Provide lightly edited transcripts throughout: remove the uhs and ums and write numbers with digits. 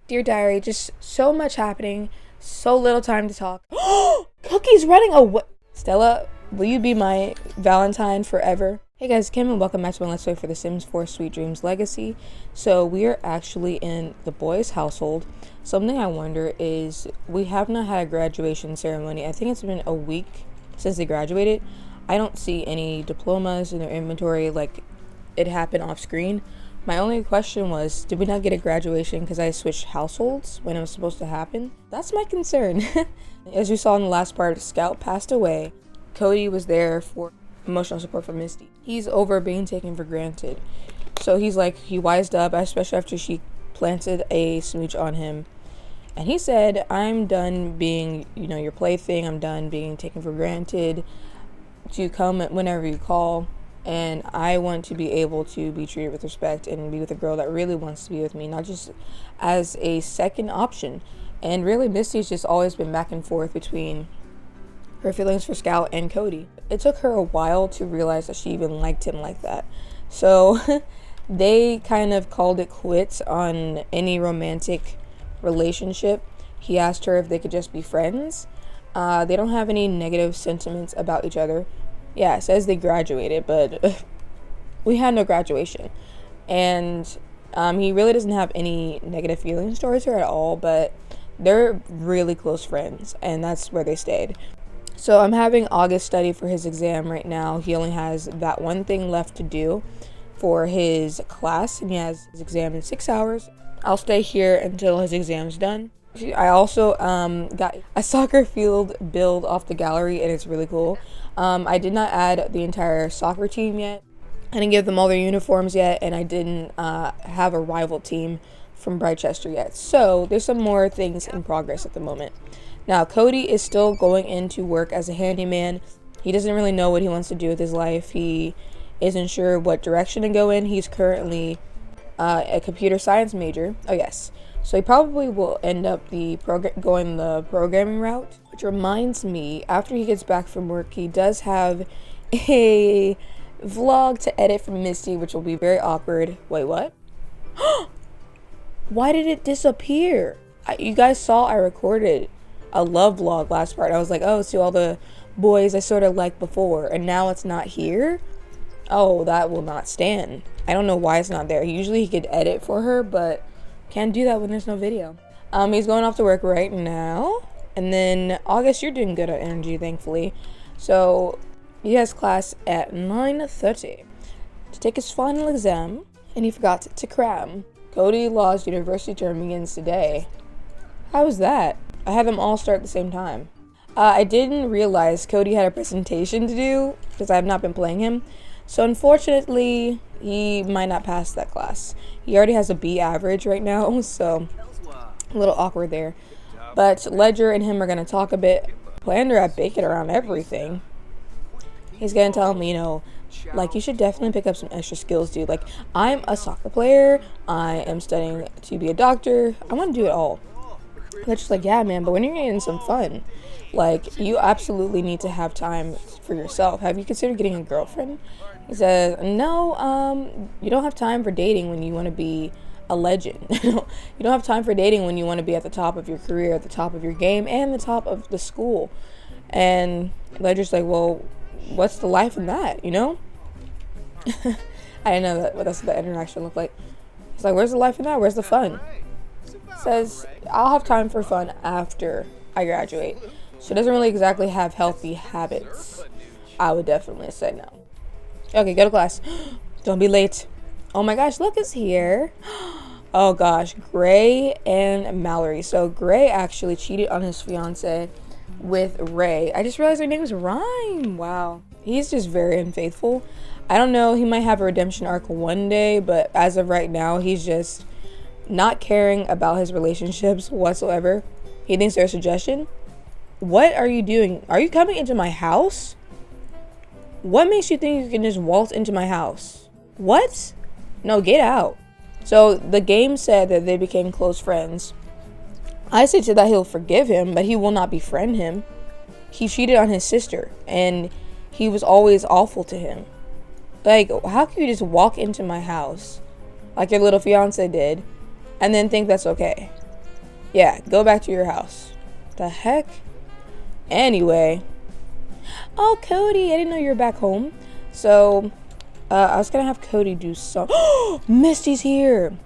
Dear Diary, just so much happening, so little time to talk. Cookie's running away. Stella, will you be my Valentine forever? Hey guys, Kim and welcome back to my Let's Play for The Sims 4 Sweet Dreams Legacy. So we are actually in the boys' household. Something I wonder is we have not had a graduation ceremony. I think it's been a week since they graduated. I don't see any diplomas in their inventory like it happened off screen. My only question was, did we not get a graduation because I switched households when it was supposed to happen? That's my concern. As you saw in the last part, Scout passed away. Cody was there for emotional support for Misty. He's over being taken for granted. So he's like, he wised up, especially after she planted a smooch on him. And he said, I'm done being, your plaything. I'm done being taken for granted. To come whenever you call. And I want to be able to be treated with respect and be with a girl that really wants to be with me, not just as a second option. And really, Misty's just always been back and forth between her feelings for Scout and Cody. It took her a while to realize that she even liked him like that. So they kind of called it quits on any romantic relationship. He asked her if they could just be friends. They don't have any negative sentiments about each other. Yeah, it says they graduated, but we had no graduation. And he really doesn't have any negative feelings towards her at all, but they're really close friends, and that's where they stayed. So I'm having August study for his exam right now. He only has that one thing left to do for his class, and he has his exam in 6 hours. I'll stay here until his exam's done. I also got a soccer field build off the gallery, and it's really cool. I did not add the entire soccer team yet. I didn't give them all their uniforms yet, and I didn't have a rival team from Brightchester yet. So there's some more things in progress at the moment. Now, Cody is still going into work as a handyman. He doesn't really know what he wants to do with his life. He isn't sure what direction to go in. He's currently a computer science major. Oh, yes. So he probably will end up going the programming route. Which reminds me, after he gets back from work, he does have a vlog to edit from Misty, which will be very awkward. Wait, what? Why did it disappear? You guys saw I recorded a love vlog last part. I was like, oh, see all the boys I sort of liked before, and now it's not here? Oh, that will not stand. I don't know why it's not there. Usually he could edit for her, but can't do that when there's no video. He's going off to work right now. And then August, you're doing good at energy, thankfully. So he has class at 9:30 to take his final exam, and he forgot to cram. Cody Law's university term begins today. How was that? I had them all start at the same time. I didn't realize Cody had a presentation to do because I have not been playing him. So unfortunately, he might not pass that class. He already has a B average right now, so a little awkward there. But Ledger and him are going to talk a bit. Planned her at bacon around everything. He's going to tell him, like, you should definitely pick up some extra skills, dude. Like, I'm a soccer player. I am studying to be a doctor. I want to do it all. Ledger's like, yeah, man, but when you're getting some fun, like, you absolutely need to have time for yourself. Have you considered getting a girlfriend? He says, no, you don't have time for dating when you want to be a legend. You don't have time for dating when you want to be at the top of your career, at the top of your game, and the top of the school. And Ledger's like, well, what's the life in that, I didn't know what that's the interaction looked like. He's like, where's the life in that? Where's the fun? Says, I'll have time for fun after I graduate. She doesn't really exactly have healthy habits. I would definitely say no. Okay, go to class. Don't be late. Oh my gosh, look, it's here. Oh gosh, Gray and Mallory. So Gray actually cheated on his fiance with Ray. I just realized their names rhyme. Wow. He's just very unfaithful. I don't know, he might have a redemption arc one day, but as of right now, he's just not caring about his relationships whatsoever. He thinks they're a suggestion. What are you doing? Are you coming into my house? What makes you think you can just waltz into my house? What? No, get out. So the game said that they became close friends. I said that he'll forgive him, but he will not befriend him. He cheated on his sister, and he was always awful to him. Like, how can you just walk into my house like your little fiance did and then think that's okay? Yeah, go back to your house. The heck? Anyway. Oh, Cody, I didn't know you were back home. So, I was gonna have Cody do some. Misty's here.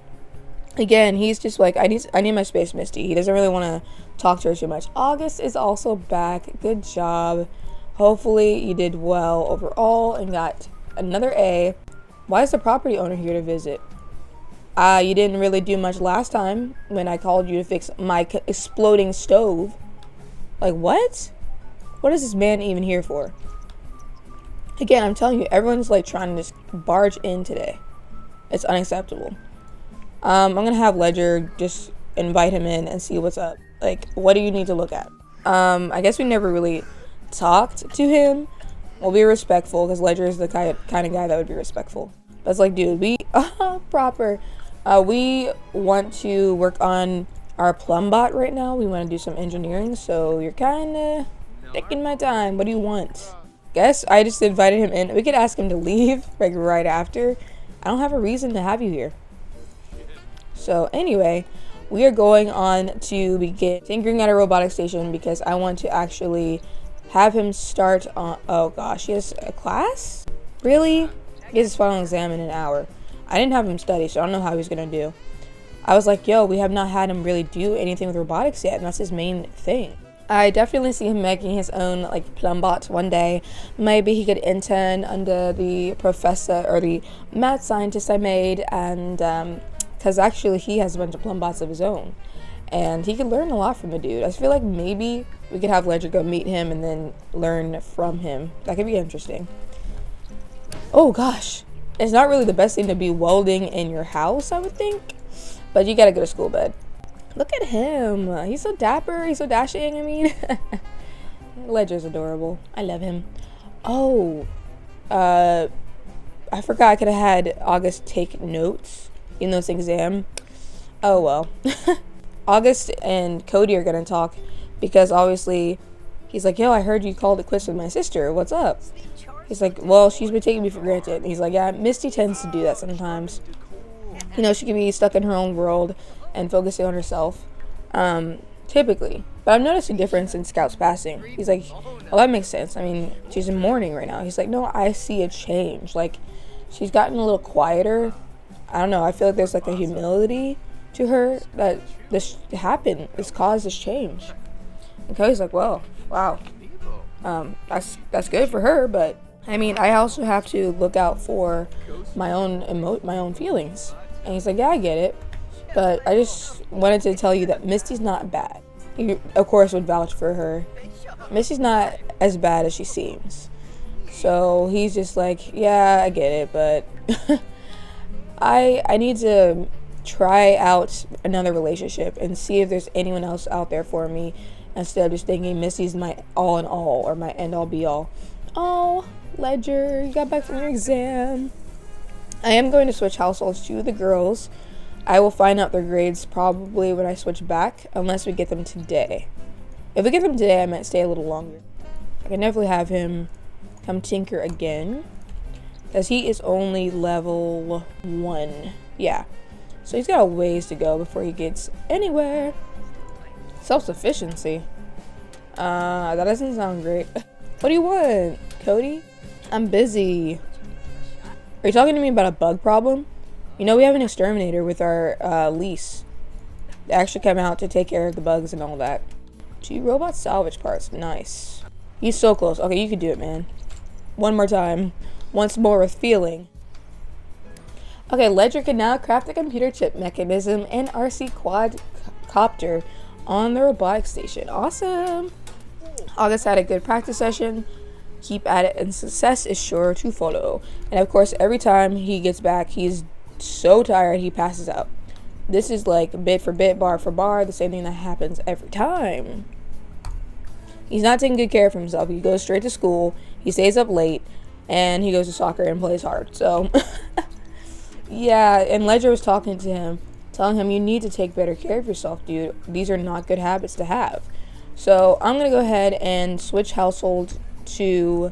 Again, he's just like, I need my space, Misty. He doesn't really want to talk to her too much. August is also back. Good job. Hopefully you did well overall and got another A. Why is the property owner here to visit? You didn't really do much last time when I called you to fix my exploding stove. Like, what? What is this man even here for? Again, I'm telling you, everyone's like trying to just barge in today. It's unacceptable. I'm gonna have Ledger just invite him in and see what's up. Like, what do you need to look at? I guess we never really talked to him. We'll be respectful because Ledger is the kind of guy that would be respectful. But it's like, dude, we proper. We want to work on our plumb bot right now. We want to do some engineering, so you're kind of taking my time. What do you want? Guess I just invited him in. We could ask him to leave like right after. I don't have a reason to have you here. So anyway, we are going on to begin tinkering at a robotic station because I want to actually have him start on. Oh gosh, he has a class? Really? He has his final exam in an hour. I didn't have him study, so I don't know how he's gonna do. I was like, yo, we have not had him really do anything with robotics yet, and that's his main thing. I definitely see him making his own like plumb bot one day. Maybe he could intern under the professor or the mad scientist I made, and because actually he has a bunch of plumb bots of his own, and he could learn a lot from the dude. I feel like maybe we could have Ledger go meet him and then learn from him. That could be interesting. Oh gosh, it's not really the best thing to be welding in your house, I would think, but you gotta go to school, bud. Look at him. He's so dapper. He's so dashing. I mean, Ledger's adorable. I love him. Oh, I forgot I could have had August take notes in this exam. Oh well. August and Cody are gonna talk because obviously he's like, yo, I heard you called it quits with my sister. What's up? He's like, well, she's been taking me for granted. And he's like, yeah, Misty tends to do that sometimes. You know, she can be stuck in her own world and focusing on herself, typically. But I've noticed a difference in Scout's passing. He's like, well, that makes sense. I mean, she's in mourning right now. He's like, no, I see a change. Like, she's gotten a little quieter. I don't know. I feel like there's like a humility to her that this happened. This caused this change. And Cody's like, well, wow. That's good for her, but I mean, I also have to look out for my own feelings. And he's like, yeah, I get it. But I just wanted to tell you that Misty's not bad. He, of course, would vouch for her. Misty's not as bad as she seems. So he's just like, yeah, I get it, but I need to try out another relationship and see if there's anyone else out there for me instead of just thinking Misty's my all in all or my end all be all. Oh, Ledger, you got back from your exam. I am going to switch households to the girls. I will find out their grades probably when I switch back, unless we get them today. If we get them today, I might stay a little longer. I can definitely have him come tinker again, because he is only level 1. Yeah, so he's got a ways to go before he gets anywhere. Self-sufficiency. That doesn't sound great. What do you want, Cody? I'm busy. Are you talking to me about a bug problem? You know, we have an exterminator with our lease. They actually come out to take care of the bugs and all that. 2 robot salvage parts. Nice. He's so close. Okay, you can do it, man. One more time. Once more with feeling. Okay, Ledger can now craft the computer chip mechanism and RC quadcopter on the robotic station. Awesome. August had a good practice session. Keep at it and success is sure to follow. And of course, every time he gets back, he's so tired he passes out. This is like bit for bit, bar for bar, the same thing that happens every time. He's not taking good care of himself. He goes straight to school, he stays up late, and he goes to soccer and plays hard. So yeah, and Ledger was talking to him, telling him, you need to take better care of yourself, dude. These are not good habits to have. So I'm gonna go ahead and switch household to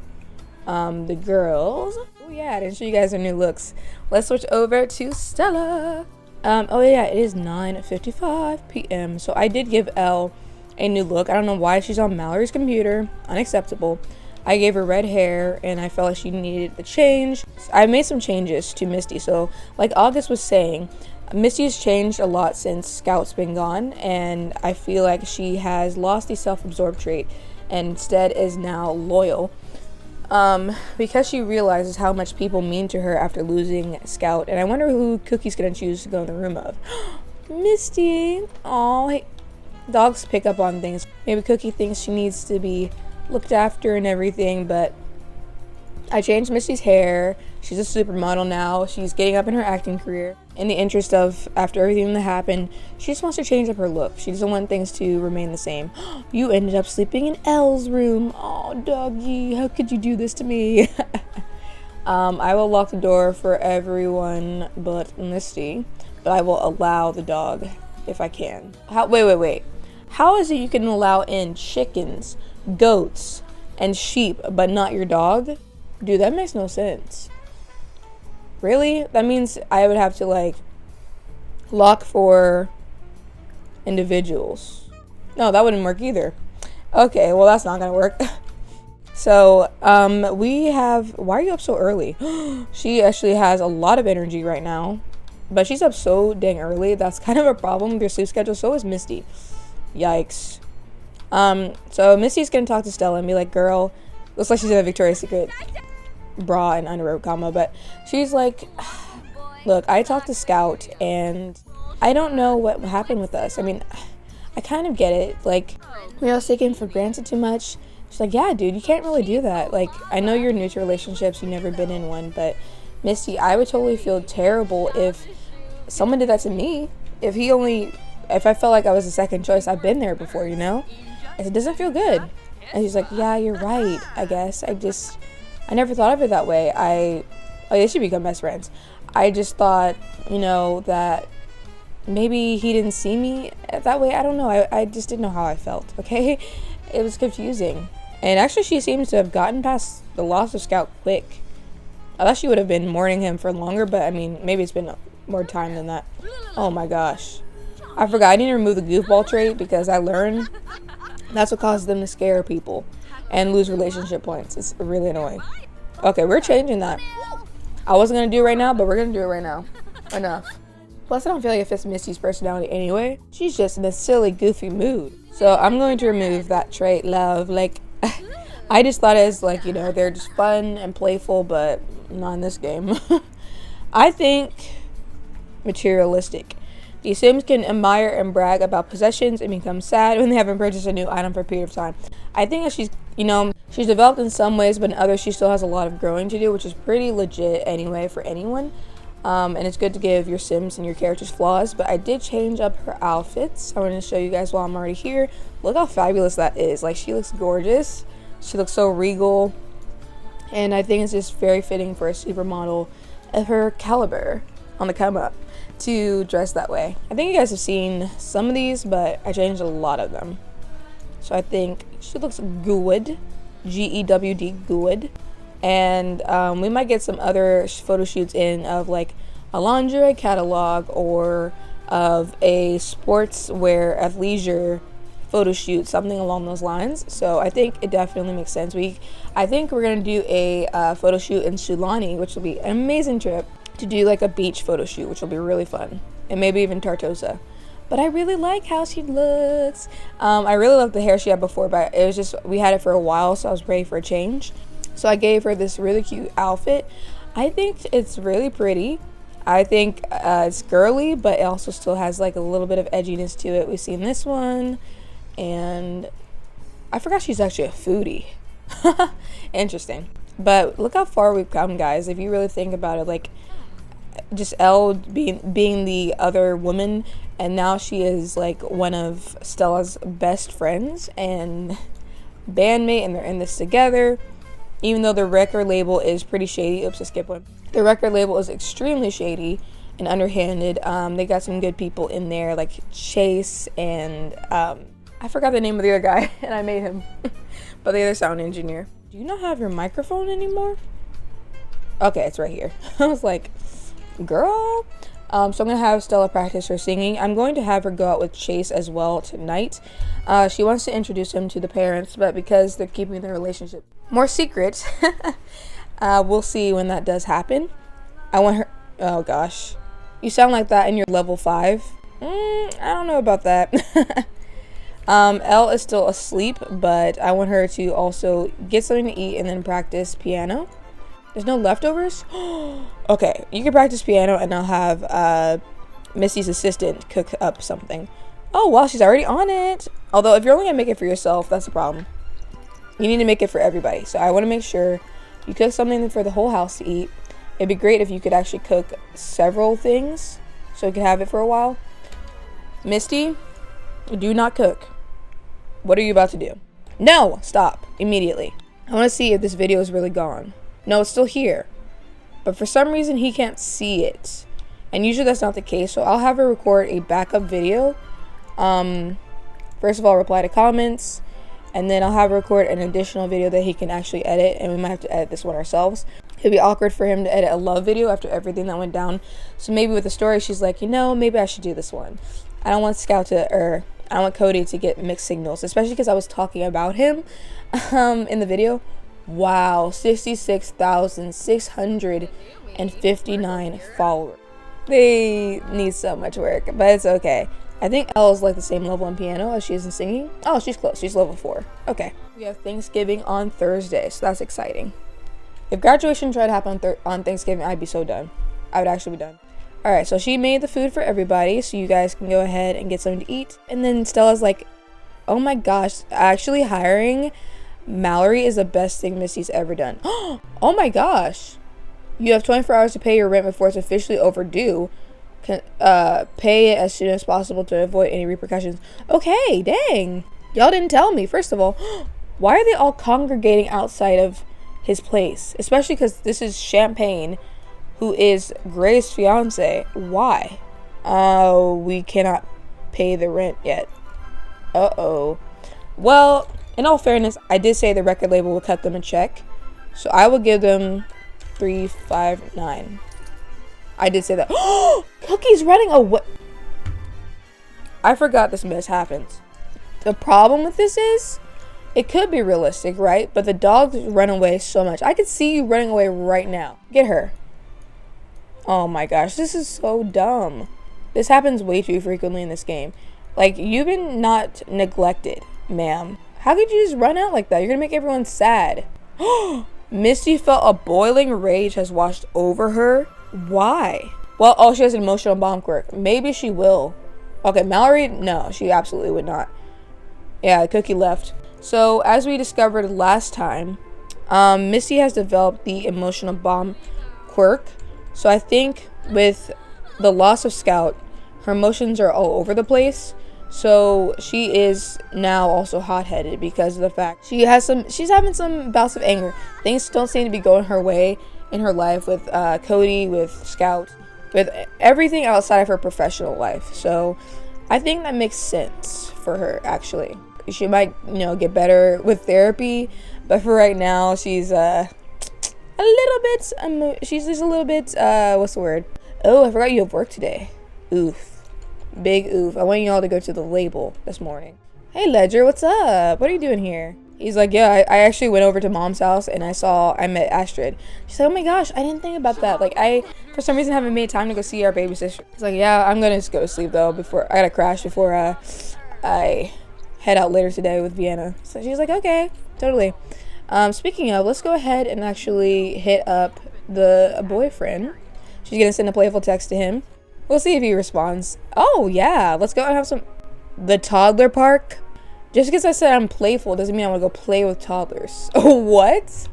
the girls. Oh yeah, I didn't show you guys their new looks. Let's switch over to Stella. Oh yeah, it is 9:55 p.m. So I did give Elle a new look. I don't know why she's on Mallory's computer. Unacceptable. I gave her red hair and I felt like she needed the change. I made some changes to Misty. So like August was saying, Misty's changed a lot since Scout's been gone, and I feel like she has lost the self-absorbed trait and instead is now loyal. Because she realizes how much people mean to her after losing Scout. And I wonder who Cookie's gonna choose to go in the room of. Misty! Aw, hey. Dogs pick up on things. Maybe Cookie thinks she needs to be looked after and everything, but I changed Misty's hair. She's a supermodel now. She's getting up in her acting career. In the interest of, after everything that happened, she just wants to change up her look. She doesn't want things to remain the same. You ended up sleeping in Elle's room. Oh, doggy, how could you do this to me? I will lock the door for everyone but Misty, but I will allow the dog if I can. Wait. How is it you can allow in chickens, goats, and sheep, but not your dog? Dude, that makes no sense. Really? That means I would have to like lock for individuals. No, that wouldn't work either. Okay, well that's not gonna work. So, we have, why are you up so early? She actually has a lot of energy right now, but she's up so dang early. That's kind of a problem with your sleep schedule. So is Misty. Yikes. So Misty's gonna talk to Stella and be like, girl, looks like she's in a Victoria's Secret bra and underwear combo, but she's like, look, I talked to Scout and I don't know what happened with us. I mean, I kind of get it. Like, we all taken for granted too much. She's like, yeah, dude, you can't really do that. Like, I know you're new to relationships, you've never been in one, but Misty, I would totally feel terrible if someone did that to me. If I felt like I was a second choice. I've been there before, you know? It doesn't feel good. And she's like, yeah, you're right, I guess. I never thought of it that way. They should become best friends. I just thought, you know, that maybe he didn't see me that way. I don't know. I just didn't know how I felt, okay? It was confusing. And actually, she seems to have gotten past the loss of Scout quick. I thought she would have been mourning him for longer, but I mean, maybe it's been more time than that. Oh my gosh. I forgot. I need to remove the goofball trait because I learned that's what causes them to scare people and lose relationship points. It's really annoying. Okay, we're changing that. I wasn't going to do it right now, but we're going to do it right now. Enough. Plus, I don't feel like it fits Misty's personality anyway. She's just in a silly, goofy mood. So I'm going to remove that trait, love. Like, I just thought it was like, you know, they're just fun and playful, but not in this game. I think materialistic. The Sims can admire and brag about possessions and become sad when they haven't purchased a new item for a period of time. I think that she's, you know, she's developed in some ways, but in others she still has a lot of growing to do, which is pretty legit anyway for anyone. And it's good to give your Sims and your characters flaws, but I did change up her outfits. I want to show you guys while I'm already here. Look how fabulous that is. Like, she looks gorgeous. She looks so regal. And I think it's just very fitting for a supermodel of her caliber on the come up to dress that way. I think you guys have seen some of these, but I changed a lot of them. So I think she looks good. G-E-W-D, good. And we might get some other photo shoots in of like a lingerie catalog or of a sportswear athleisure photo shoot, something along those lines. So I think it definitely makes sense. I think we're gonna do a photo shoot in Sulani, which will be an amazing trip to do, like a beach photo shoot, which will be really fun, and maybe even Tartosa. But I really like how she looks. I really love the hair she had before, but it was just, we had it for a while, so I was ready for a change. So I gave her this really cute outfit. I think it's really pretty. I think it's girly, but it also still has like a little bit of edginess to it. We've seen this one, and I forgot she's actually a foodie. Interesting. But look how far we've come, guys. If you really think about it, like, just Elle being the other woman, and now she is like one of Stella's best friends and bandmate, and they're in this together. Even though the record label is pretty shady. Oops, I skipped one. The record label is extremely shady and underhanded. They got some good people in there, like Chase and I forgot the name of the other guy, and I made him. But the other sound engineer. Do you not have your microphone anymore? Okay, it's right here. I was like, girl. So I'm going to have Stella practice her singing. I'm going to have her go out with Chase as well tonight. She wants to introduce him to the parents, but because they're keeping their relationship more secret, we'll see when that does happen. I want her... Oh, gosh. You sound like that in your level 5. I don't know about that. Elle is still asleep, but I want her to also get something to eat and then practice piano. There's no leftovers? Okay, you can practice piano and I'll have Missy's assistant cook up something. Oh, wow, she's already on it. Although, if you're only going to make it for yourself, that's the problem. You need to make it for everybody. So I want to make sure you cook something for the whole house to eat. It'd be great if you could actually cook several things so you could have it for a while. Misty, do not cook. What are you about to do? No! Stop. Immediately. I want to see if this video is really gone. No, it's still here. But for some reason, he can't see it. And usually that's not the case. So I'll have her record a backup video. First of all, reply to comments. And then I'll have her record an additional video that he can actually edit. And we might have to edit this one ourselves. It'd be awkward for him to edit a love video after everything that went down. So maybe with the story, she's like, you know, maybe I should do this one. I don't want I don't want Cody to get mixed signals. Especially because I was talking about him in the video. Wow, 66,659 followers. They need so much work, but it's okay. I think Elle's like the same level in piano as she is in singing. Oh, she's close. She's level 4. Okay. We have Thanksgiving on Thursday, so that's exciting. If graduation tried to happen on Thanksgiving, I'd be so done. I would actually be done. Alright, so she made the food for everybody, so you guys can go ahead and get something to eat. And then Stella's like, oh my gosh, actually hiring Mallory is the best thing Missy's ever done. Oh my gosh. You have 24 hours to pay your rent before it's officially overdue. Pay it as soon as possible to avoid any repercussions. Okay, dang. Y'all didn't tell me. First of all, why are they all congregating outside of his place? Especially because this is Champagne, who is Gray's fiance. Why? We cannot pay the rent yet. Uh-oh. Well, in all fairness, I did say the record label will cut them a check. So I will give them $359. I did say that. Oh, Cookie's running away. I forgot this mess happens. The problem with this is, it could be realistic, right? But the dogs run away so much. I could see you running away right now. Get her. Oh my gosh, this is so dumb. This happens way too frequently in this game. Like, you've been not neglected, ma'am. How could you just run out like that? You're gonna make everyone sad. Misty felt a boiling rage has washed over her. Why? Well, oh, she has an emotional bomb quirk. Maybe she will. Okay, Mallory, no, she absolutely would not. Yeah, Cookie left. So, as we discovered last time, Misty has developed the emotional bomb quirk. So, I think with the loss of Scout, her emotions are all over the place. So she is now also hot-headed because of the fact she's having some bouts of anger. Things don't seem to be going her way in her life with Cody, with Scout, with everything outside of her professional life. So I think that makes sense for her, actually. She might, get better with therapy, but for right now, she's she's just a little bit, what's the word? Oh, I forgot you have work today. Oof. Big oof. I want y'all to go to the label this morning. Hey Ledger, what's up? What are you doing here? He's like, yeah, I actually went over to Mom's house and I met Astrid. She's like, oh my gosh, I didn't think about that. Like, I for some reason haven't made time to go see our baby sister. He's like, yeah, I'm gonna just go to sleep though before I gotta crash before I head out later today with Vienna. So she's like, okay, totally. Speaking of, let's go ahead and actually hit up the boyfriend. She's gonna send a playful text to him. We'll see if he responds. Oh, yeah. Let's go and have some... The toddler park? Just because I said I'm playful doesn't mean I want to go play with toddlers. Oh, what?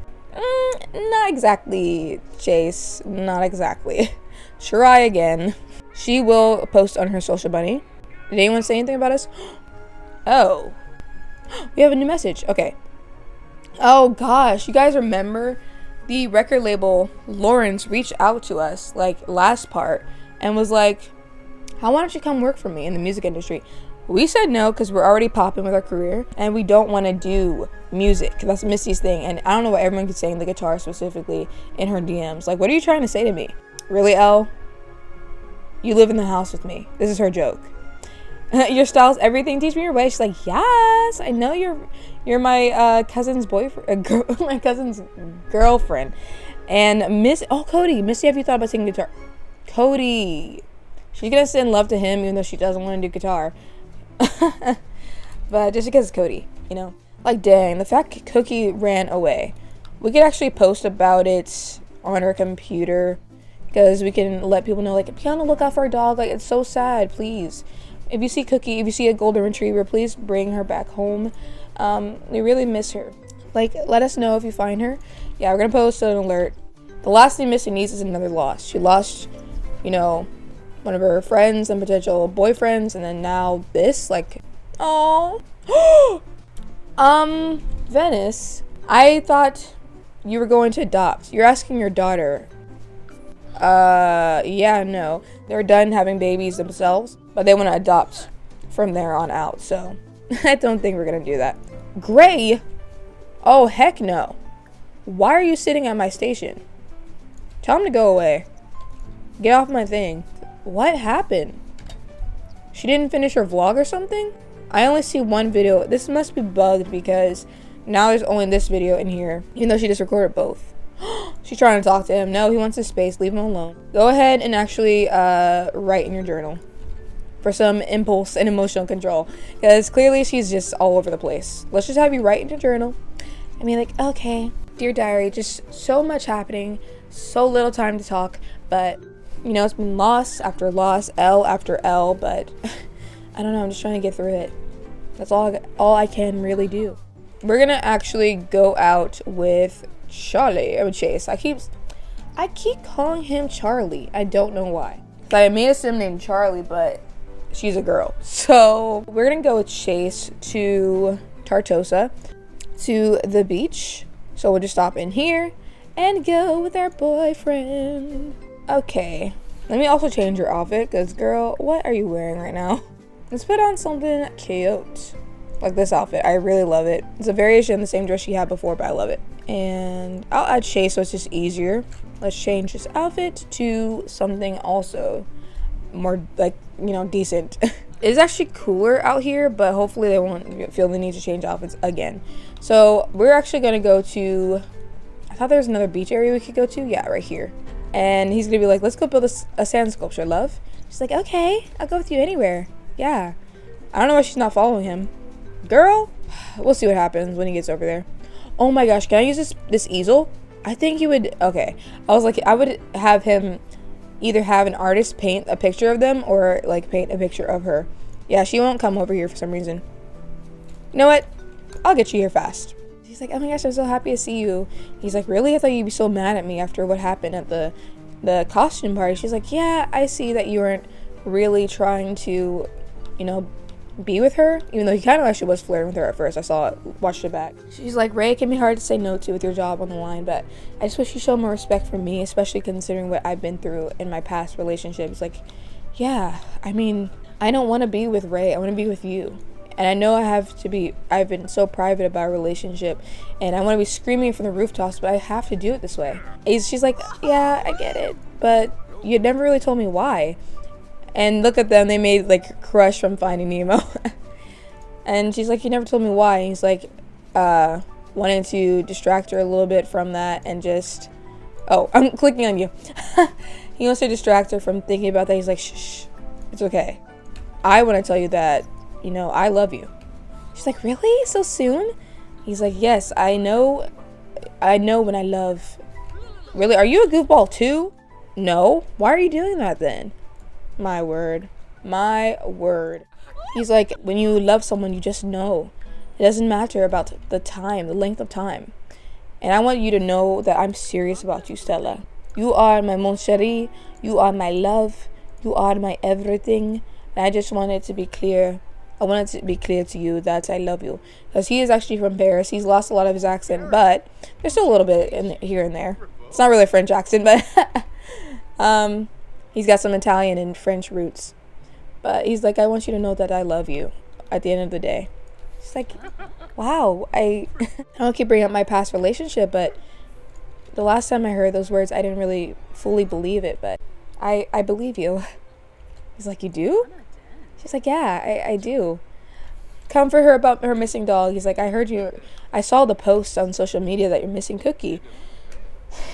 Not exactly, Chase. Not exactly. Try again. She will post on her social bunny. Did anyone say anything about us? Oh. We have a new message. Okay. Oh, gosh. You guys remember the record label Lawrence reached out to us, like, last part. And was like, why don't you come work for me in the music industry? We said no because we're already popping with our career and we don't want to do music. That's Missy's thing. And I don't know what everyone keeps saying, the guitar specifically, in her DMs. Like, what are you trying to say to me? Really, Elle? You live in the house with me. This is her joke. Your style's everything. Teach me your way. She's like, yes, I know you're my cousin's boyfriend, my cousin's girlfriend. And Cody, Missy, have you thought about singing guitar? Cody, she's gonna send love to him even though she doesn't want to do guitar. But just because it's Cody, you know? Like, dang, the fact Cookie ran away. We could actually post about it on our computer because we can let people know, like, be on the lookout for our dog. Like, it's so sad, please. If you see Cookie, if you see a golden retriever, please bring her back home. We really miss her. Like, let us know if you find her. Yeah, we're gonna post an alert. The last thing Missy needs is another loss. She lost, you know, one of her friends and potential boyfriends, and then now this, like, oh. Venice, I thought you were going to adopt. You're asking your daughter. Yeah, no. They're done having babies themselves, but they want to adopt from there on out, so I don't think we're gonna do that. Gray? Oh, heck no. Why are you sitting at my station? Tell him to go away. Get off my thing. What happened? She didn't finish her vlog or something? I only see one video. This must be bugged because now there's only this video in here, even though she just recorded both. She's trying to talk to him. No, he wants his space. Leave him alone. Go ahead and actually write in your journal for some impulse and emotional control, because clearly she's just all over the place. Let's just have you write in your journal and be like, okay, dear diary, just so much happening, so little time to talk, but you know, it's been loss after loss, L after L, but I don't know, I'm just trying to get through it. That's all I can really do. We're gonna actually go out with Chase. I keep calling him Charlie. I don't know why. I made a sim named Charlie, but she's a girl. So we're gonna go with Chase to Tartosa, to the beach. So we'll just stop in here and go with our boyfriend. Okay, let me also change your outfit, because girl, what are you wearing right now? Let's put on something cute, like this outfit. I really love it. It's a variation of the same dress she had before, but I love it. And I'll add Chase so it's just easier. Let's change this outfit to something also more, like, you know, decent. It's actually cooler out here, but hopefully they won't feel the need to change outfits again. So we're actually gonna go to, I thought there was another beach area we could go to. Yeah, right here. And he's gonna be like, let's go build a sand sculpture, love. She's like, okay, I'll go with you anywhere. Yeah. I don't know why she's not following him. Girl, we'll see what happens when he gets over there. Oh my gosh, can I use this easel? I think he would, okay. I was like, I would have him either have an artist paint a picture of them or like paint a picture of her. Yeah, she won't come over here for some reason. You know what? I'll get you here fast. He's like, oh my gosh, I'm so happy to see you. He's like, really? I thought you'd be so mad at me after what happened at the costume party. She's like, yeah, I see that you weren't really trying to, you know, be with her, even though he kind of actually was flirting with her at first. I saw it, watched it back. She's like, Ray, it can be hard to say no to with your job on the line, but I just wish you showed more respect for me, especially considering what I've been through in my past relationships. Like, yeah, I mean, I don't want to be with Ray. I want to be with you. And I know I've been so private about our relationship, and I want to be screaming from the rooftops, but I have to do it this way. She's like, yeah, I get it, but you never really told me why. And look at them, they made like Crush from Finding Nemo. And she's like, you never told me why. And he's like, wanting to distract her a little bit from that and just, oh, I'm clicking on you. He wants to distract her from thinking about that. He's like, shh, it's okay. I want to tell you that, you know, I love you. She's like, really? So soon? He's like, yes, I know when I love. Really? Are you a goofball too? No. Why are you doing that then? My word. My word. He's like, when you love someone, you just know. It doesn't matter about the time, the length of time. And I want you to know that I'm serious about you, Stella. You are my mon chéri. You are my love. You are my everything. And I just want it to be clear. I want it to be clear to you that I love you. Because he is actually from Paris. He's lost a lot of his accent, but there's still a little bit in here and there. It's not really a French accent, but he's got some Italian and French roots. But he's like, I want you to know that I love you at the end of the day. She's like, wow, I don't keep bringing up my past relationship, but the last time I heard those words, I didn't really fully believe it, but I believe you. He's like, you do? She's like, yeah, I do. Comfort her about her missing dog. He's like, I saw the post on social media that you're missing Cookie.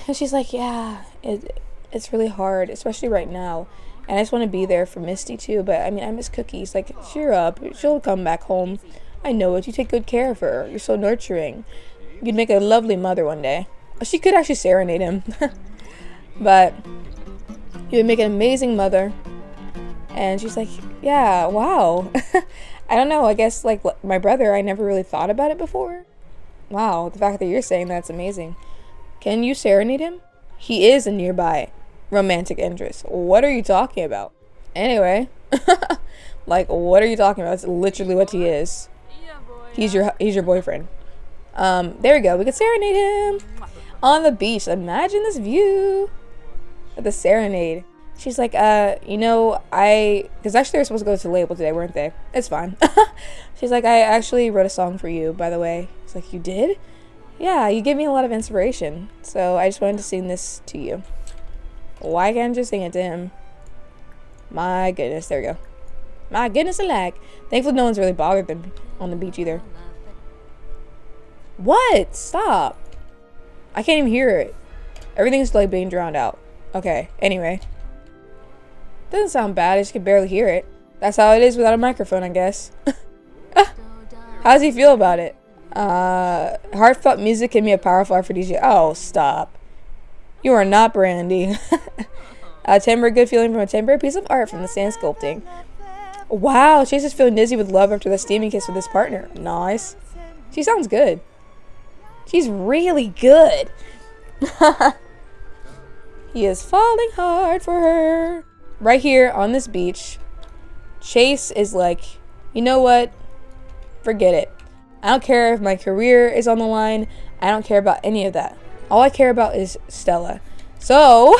And she's like, yeah, it's really hard, especially right now. And I just want to be there for Misty too, but I mean, I miss Cookie. He's like, cheer up, she'll come back home. I know it, you take good care of her. You're so nurturing. You'd make a lovely mother one day. She could actually serenade him. But you would make an amazing mother. And she's like, yeah, wow. I don't know, I guess like my brother, I never really thought about it before. Wow, the fact that you're saying that's amazing. Can you serenade him? He is a nearby romantic interest. What are you talking about? Anyway, like, what are you talking about? It's literally what he is. He's your boyfriend. There we go. We could serenade him on the beach. Imagine this view of the serenade. She's like, you know, because actually they were supposed to go to Label today, weren't they? It's fine. She's like, I actually wrote a song for you, by the way. It's like, you did? Yeah, you gave me a lot of inspiration. So I just wanted to sing this to you. Why can't I just sing it to him? My goodness, there we go. My goodness, alack. Thankfully, no one's really bothered them on the beach either. What? Stop. I can't even hear it. Everything's like being drowned out. Okay, anyway. Doesn't sound bad, I just can barely hear it. That's how it is without a microphone, I guess. How does he feel about it? Heartfelt music can be a powerful aphrodisiac. Oh, stop. You are not Brandy. A temporary good feeling from a temporary piece of art from the sand sculpting. Wow, she's just feeling dizzy with love after the steaming kiss with his partner. Nice. She sounds good. She's really good. He is falling hard for her. Right here on this beach, Chase is like, you know what? Forget it. I don't care if my career is on the line. I don't care about any of that. All I care about is Stella. So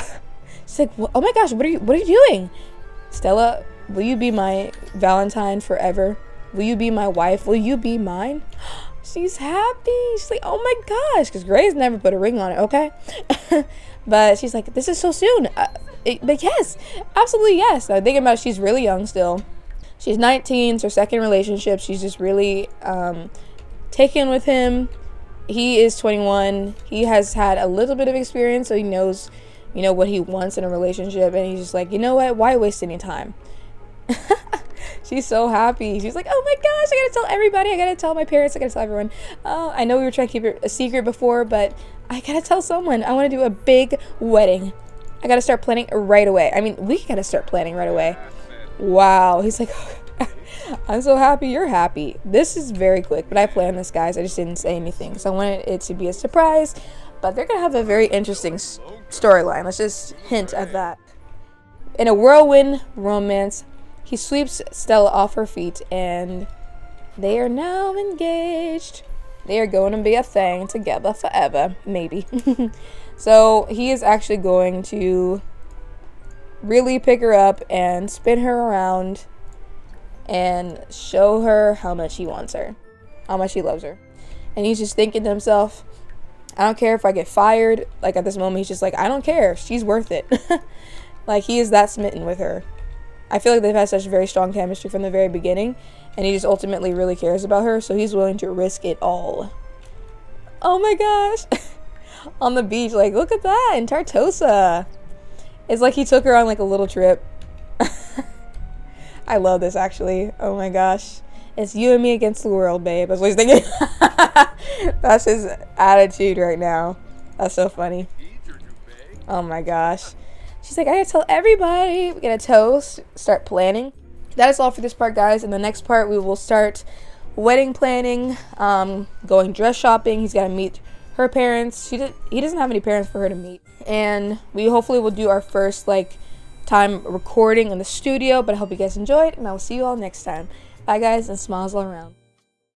she's like, oh my gosh, what are you doing? Stella, will you be my Valentine forever? Will you be my wife? Will you be mine? She's happy. She's like, oh my gosh, because Gray's never put a ring on it, okay? But she's like, this is so soon. But yes, absolutely yes. Now thinking about it, she's really young still. She's 19, it's her second relationship. She's just really taken with him. He is 21. He has had a little bit of experience, so he knows, you know, what he wants in a relationship. And he's just like, you know what? Why waste any time? She's so happy. She's like, oh my gosh, I gotta tell everybody. I gotta tell my parents. I gotta tell everyone. I know we were trying to keep it a secret before, but I gotta tell someone. I want to do a big wedding. I gotta start planning right away. I mean, we gotta start planning right away. Wow. He's like, I'm so happy you're happy. This is very quick, but I planned this, guys. I just didn't say anything because I wanted it to be a surprise. But they're gonna have a very interesting storyline. Let's just hint at that. In a whirlwind romance, he sweeps Stella off her feet, and they are now engaged. They are going to be a thing together forever, maybe. So he is actually going to really pick her up and spin her around and show her how much he wants her, how much he loves her. And he's just thinking to himself, I don't care if I get fired. Like at this moment, he's just like, I don't care. She's worth it. Like he is that smitten with her. I feel like they've had such very strong chemistry from the very beginning, and he just ultimately really cares about her, so he's willing to risk it all. Oh my gosh. On the beach, like, look at that, in Tartosa. It's like he took her on like a little trip. I love this, actually. Oh my gosh. It's you and me against the world, babe. That's what he's thinking. That's his attitude right now. That's so funny. Oh my gosh. She's like, I gotta tell everybody. We gotta toast, start planning. That is all for this part, guys. In the next part, we will start wedding planning, going dress shopping. He's gotta meet her parents. He doesn't have any parents for her to meet. And we hopefully will do our first like time recording in the studio. But I hope you guys enjoyed, and I will see you all next time. Bye, guys, and smiles all around.